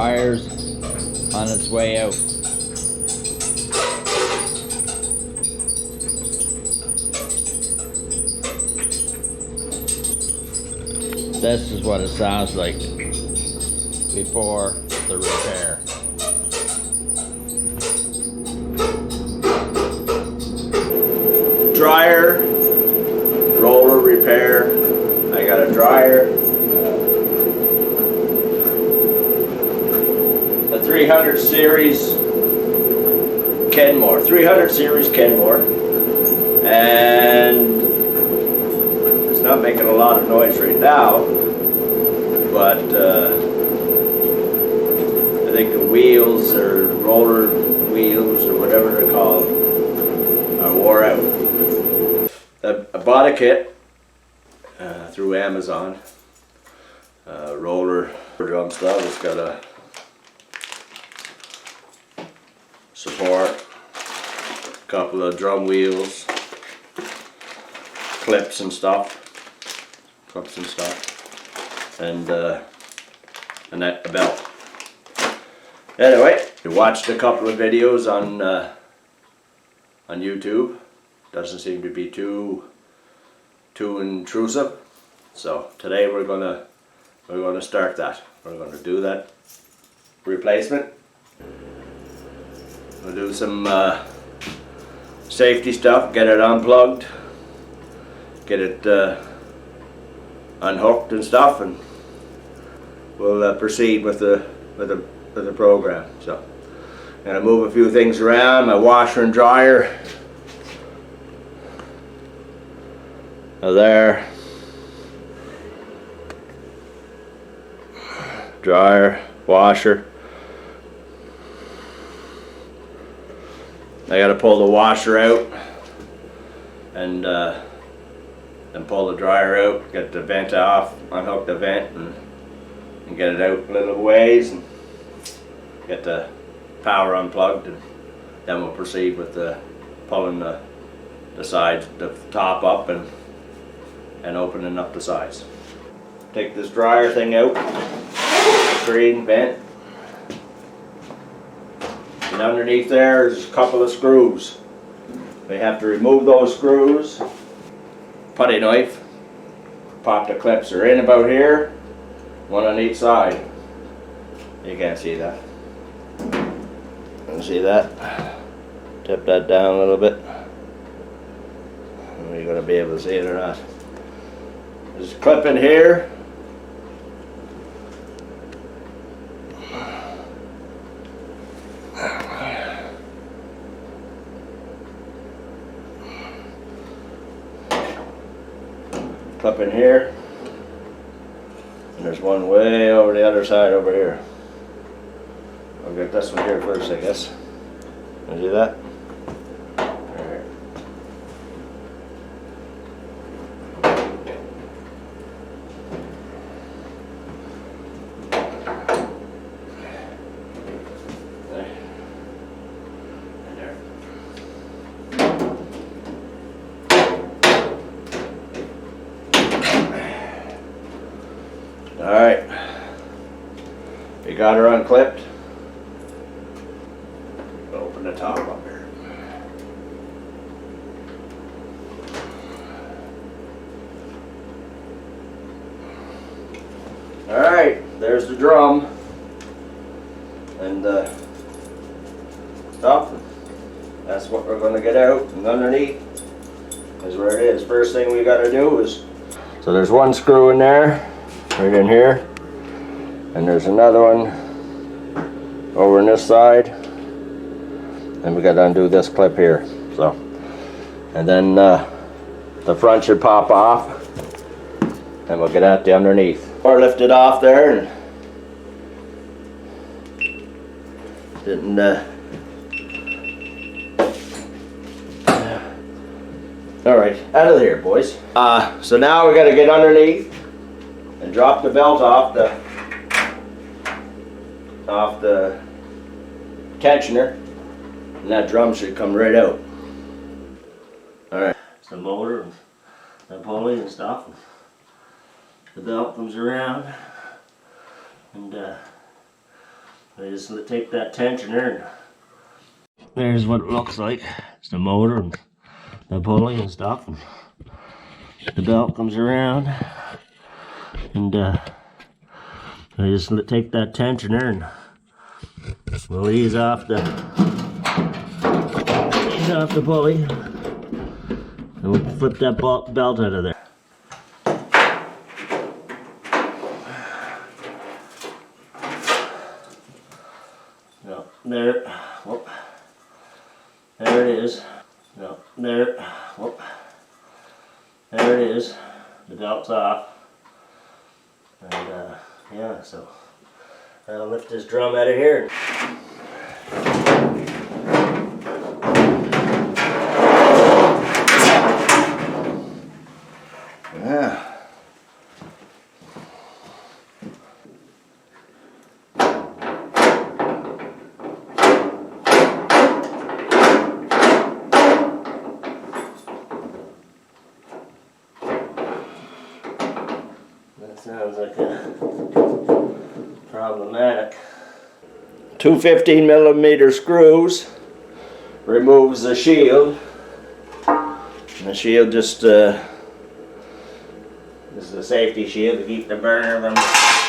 dryer's on its way out. This is what it sounds like before the repair. Dryer, roller repair. I got a dryer, a 300 series Kenmore, and it's not making a lot of noise right now, but I think the wheels or roller wheels or whatever they're called are wore out. I bought a kit through Amazon, roller drum stuff. It's got a support, a couple of drum wheels, clips and stuff, and a belt. Anyway, I watched a couple of videos on YouTube. Doesn't seem to be too intrusive. So today we're gonna start that. We're gonna do that replacement. We'll do some safety stuff, get it unplugged, get it unhooked and stuff, and we'll proceed with the program. So I'm gonna move a few things around. My washer and dryer are there. Dryer, washer. I got to pull the washer out and pull the dryer out, get the vent off, unhook the vent and get it out a little ways and get the power unplugged, and then we'll proceed with pulling the sides, the top up and opening up the sides. Take this dryer thing out, screen, vent, and underneath there is a couple of screws. We have to remove those screws, putty knife, pop the clips are in about here, one on each side. You can't see that. You see that? Tip that down a little bit. Are you going to be able to see it or not? There's a clip in here. Clip in here. And there's one way over the other side over here. I'll get this one here first, I guess. You see that? Alright, we got her unclipped. Open the top up here. Alright, there's the drum and stuff. That's what we're going to get out, and underneath is where it is. First thing we got to do is, so there's one screw in there. Right in here, and there's another one over on this side, and we got to undo this clip here. So, and then the front should pop off, and we'll get at the underneath. Or lift it off there, and didn't. All right, out of here, boys. So now we got to get underneath and drop the belt off the tensioner, and that drum should come right out. Alright, it's the motor and the pulley and stuff. The belt comes around, and I just take that tensioner and there's what it looks like. It's the motor and the pulley and stuff, and the belt comes around, and I just take that tensioner and we'll ease off the pulley, and we'll flip that belt out of there. No, there. Whoop. There it is. No, there. Whoop. There it is. The belt's off. And yeah, so I'll lift this drum out of here. Yeah. That sounds like a problematic. Two 15mm screws removes the shield. And the shield just this is a safety shield to keep the burner from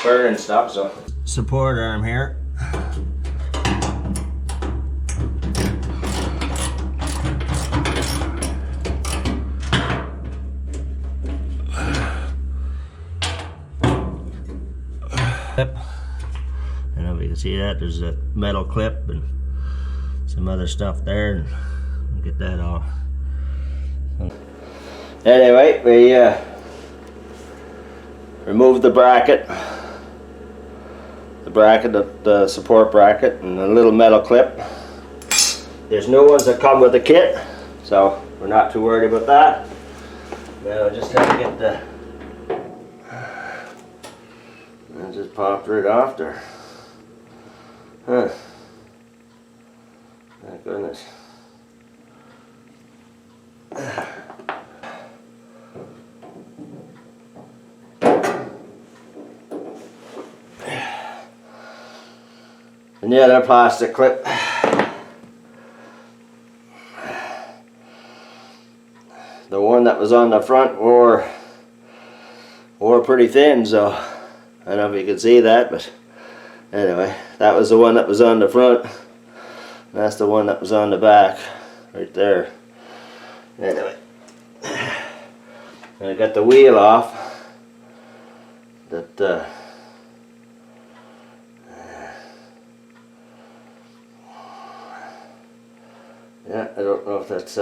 burning stuff. So support arm here. Clip. I don't know if you can see that. There's a metal clip and some other stuff there, and we'll get that off. Anyway, we remove the bracket, the support bracket, and a little metal clip. There's new ones that come with the kit, so we're not too worried about that. Now I just have to get the. It just popped right off there. Huh. My goodness. And the other plastic clip. The one that was on the front wore pretty thin, so I don't know if you can see that, but anyway, that was the one that was on the front. That's the one that was on the back, right there. Anyway, and I got the wheel off. That yeah, I don't know if that's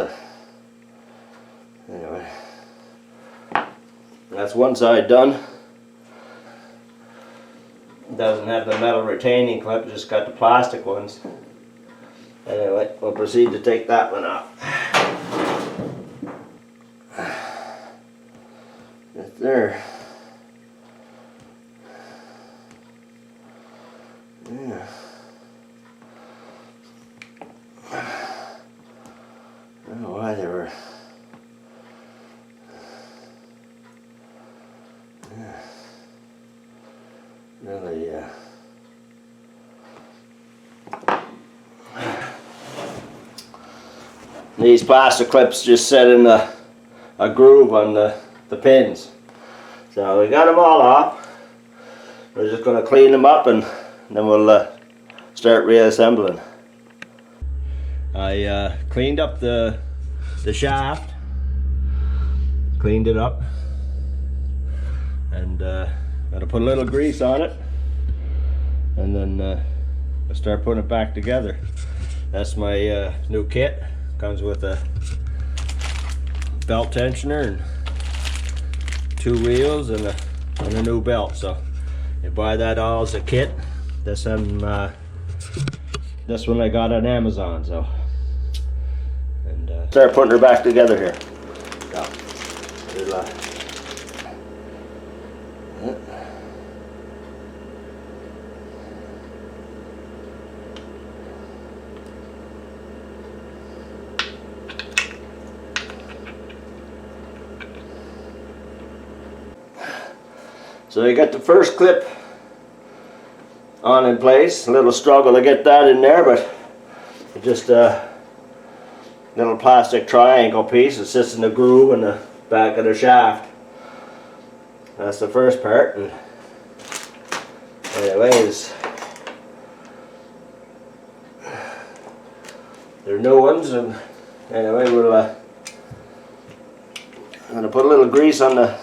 anyway. That's one side done. Doesn't have the metal retaining clip, just got the plastic ones. Anyway, we'll proceed to take that one off. Right there. Yeah. I don't know why they were. Yeah. Really, these plastic clips just set in a groove on the pins. So we got them all off. We're just going to clean them up and then we'll start reassembling. I cleaned up the shaft, cleaned it up, and gotta put a little grease on it, and then I'll start putting it back together. That's my new kit. Comes with a belt tensioner and 2 wheels and a new belt. So you buy that all as a kit. This one I got on Amazon. So and start putting her back together here. So, so you got the first clip on in place. A little struggle to get that in there, but just a little plastic triangle piece that sits in the groove in the back of the shaft. That's the first part. And anyways, they're new ones, and anyway, we'll I'm gonna put a little grease on the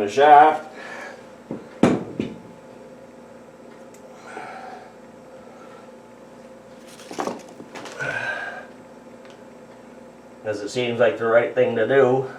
shaft. Because it seems like the right thing to do.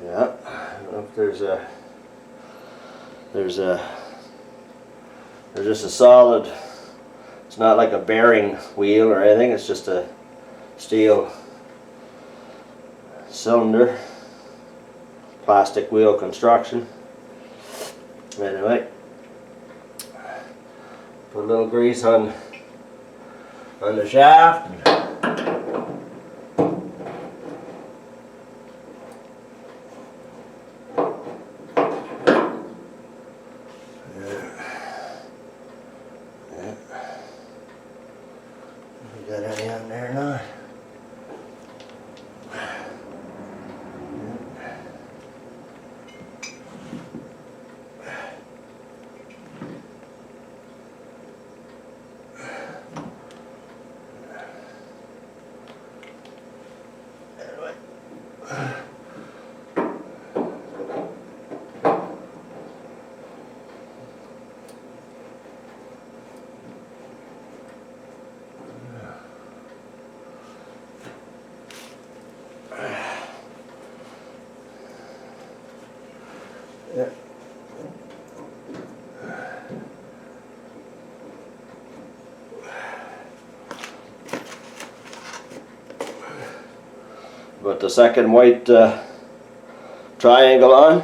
Yeah, I don't know if there's just a solid, it's not like a bearing wheel or anything, it's just a steel cylinder, plastic wheel construction. Anyway, put a little grease on the shaft. Got any on there now? Yeah. Put the second white triangle on.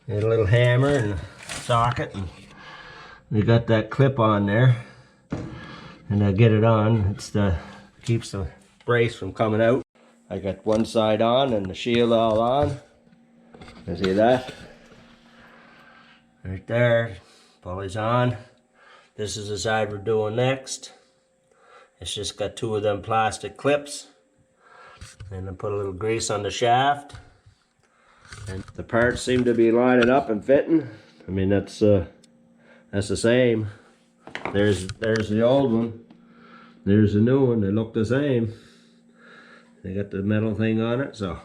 Need a little hammer and socket, and we got that clip on there, and I get it on. It's keeps the brace from coming out. I got one side on and the shield all on. You see that? Right there. Pulley's on. This is the side we're doing next. It's just got two of them plastic clips. And I put a little grease on the shaft. And the parts seem to be lining up and fitting. I mean, that's the same. There's the old one. There's the new one. They look the same. They got the metal thing on it, so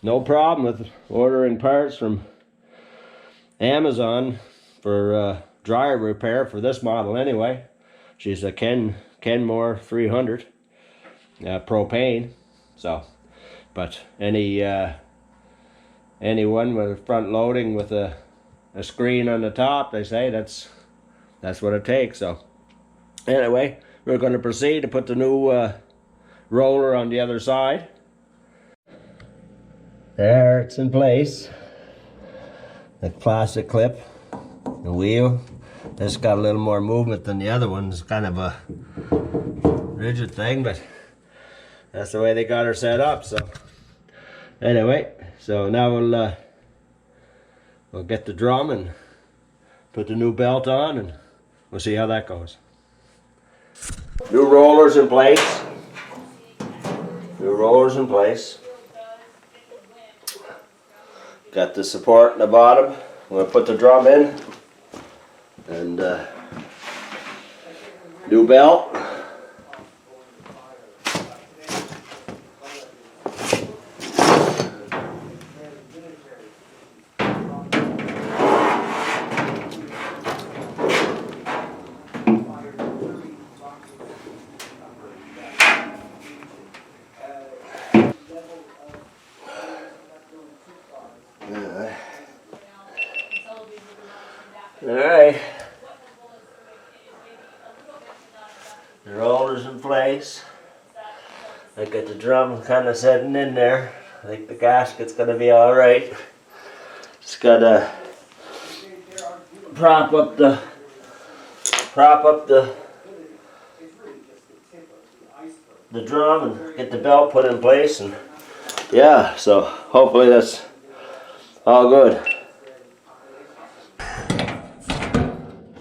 no problem with ordering parts from Amazon for dryer repair for this model anyway. She's a Kenmore 300 propane. So, but anyone with front loading with a screen on the top, they say that's what it takes. So anyway, we're going to proceed to put the new roller on the other side. There, it's in place. The plastic clip, the wheel. This got a little more movement than the other one. It's kind of a rigid thing, but that's the way they got her set up. So anyway, so now we'll get the drum and put the new belt on, and we'll see how that goes. New rollers in place. New rollers in place. Got the support in the bottom. I'm going to put the drum in. And new belt. Alright, the roller's in place. I got the drum kind of setting in there. I think the gasket's gonna be all right. Just gotta prop up the drum and get the belt put in place, and yeah, so hopefully that's all good.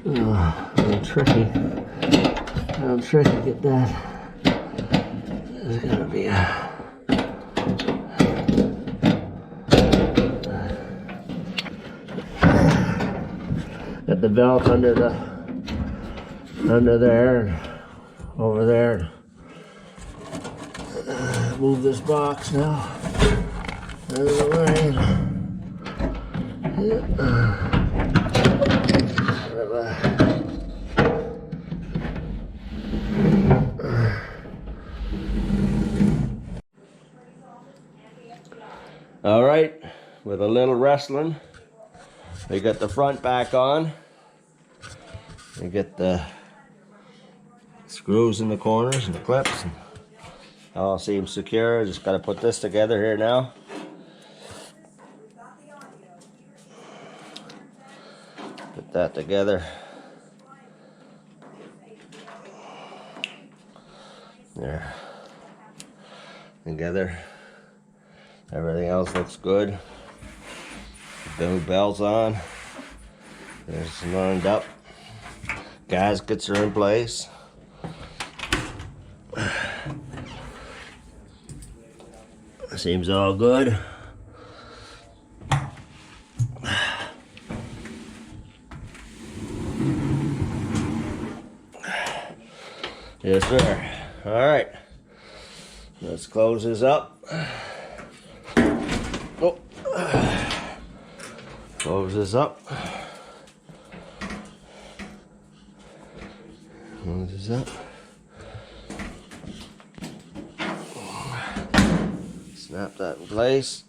Oh, a little tricky to get that. There's gotta be a got the belt under there and over there. Move this box now out of the way. All right, with a little wrestling, we got the front back on. We get the screws in the corners and the clips. And all seems secure. Just got to put this together here now. Put that together. There. Together. Everything else looks good. The new belts on. There's lined up. Gaskets are in place. Seems all good. Yes, sir. All right. Let's close this up. Oh. Close this up. Close this up. Snap that in place.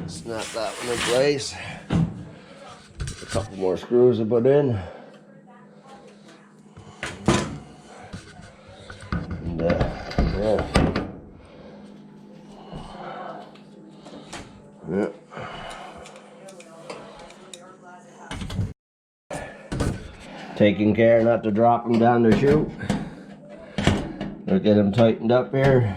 Snap that one in place. A couple more screws to put in. And yeah. Yeah. Taking care not to drop them down the chute. We'll get them tightened up here.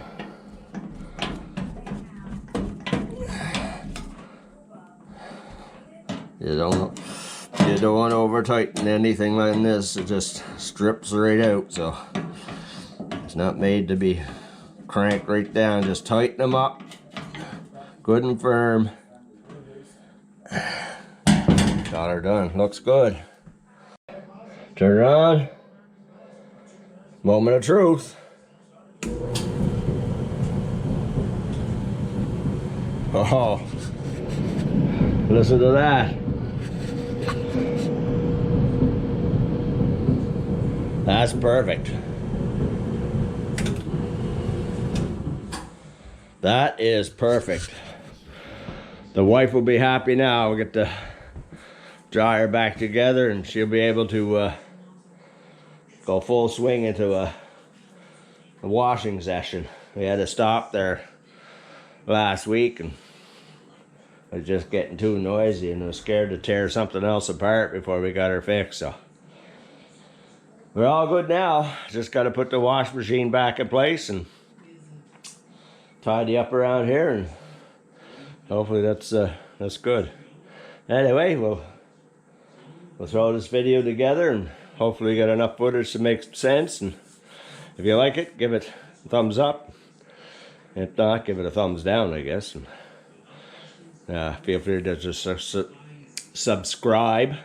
You don't want to over tighten anything like this. It just strips right out. So it's not made to be cranked right down. Just tighten them up, good and firm. Got her done. Looks good. Turn it on. Moment of truth. Oh, listen to that. That's perfect. That is perfect. The wife will be happy now. We'll get the dryer back together and she'll be able to go full swing into a washing session. We had to stop there last week and I was just getting too noisy and I was scared to tear something else apart before we got her fixed. So we're all good now. Just got to put the wash machine back in place and tidy up around here, and hopefully that's good. Anyway, we'll throw this video together and hopefully get enough footage to make sense. And if you like it, give it a thumbs up. If not, give it a thumbs down, I guess. And feel free to just subscribe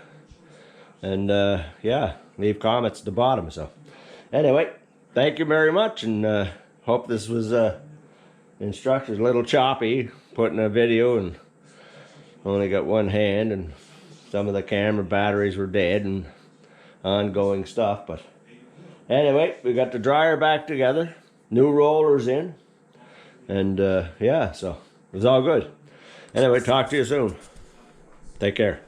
and yeah, leave comments at the bottom. So anyway, thank you very much, and hope this was instructions. A little choppy putting a video and only got one hand, and some of the camera batteries were dead and ongoing stuff. But anyway, we got the dryer back together, new rollers in, and yeah, so it was all good. Anyway, talk to you soon. Take care.